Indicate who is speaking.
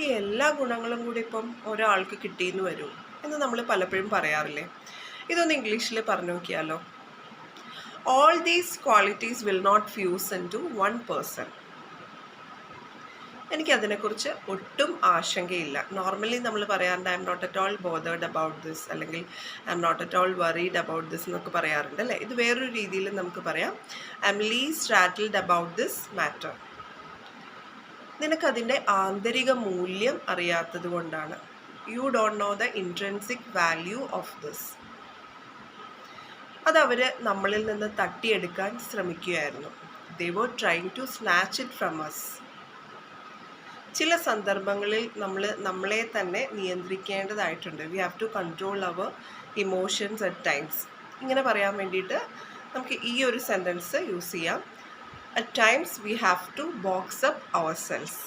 Speaker 1: ഈ എല്ലാ ഗുണങ്ങളും കൂടി ഇപ്പം ഒരാൾക്ക് കിട്ടിയെന്ന് വരും എന്ന് നമ്മൾ പലപ്പോഴും പറയാറില്ലേ? ഇതൊന്ന് ഇംഗ്ലീഷിൽ പറഞ്ഞു നോക്കിയാലോ? All these qualities will not fuse into one person. എനിക്കതിനെക്കുറിച്ച് ഒട്ടും ആശങ്കയില്ല. നോർമലി നമ്മൾ പറയാറുണ്ട് I am not at all bothered about this, അല്ലെങ്കിൽ I am not at all worried about this എന്നൊക്കെ പറയാറുണ്ട് അല്ലേ? ഇത് വേറൊരു രീതിയിൽ നമുക്ക് പറയാം I am least rattled about this matter. നിനക്കതിൻ്റെ ആന്തരിക മൂല്യം അറിയാത്തത് കൊണ്ടാണ്. You don't know the intrinsic value of this. അതവർ നമ്മളിൽ നിന്ന് തട്ടിയെടുക്കാൻ ശ്രമിക്കുകയായിരുന്നു. ദേ were trying to snatch it from us. ചില സന്ദർഭങ്ങളിൽ നമ്മളെ തന്നെ നിയന്ത്രിക്കേണ്ടതായിട്ടുണ്ട്. We have to control our emotions at times. ഇങ്ങനെ പറയാൻ വേണ്ടിയിട്ട് നമുക്ക് ഈ ഒരു സെൻറ്റൻസ് യൂസ് ചെയ്യാം. At times we have to box up our cells.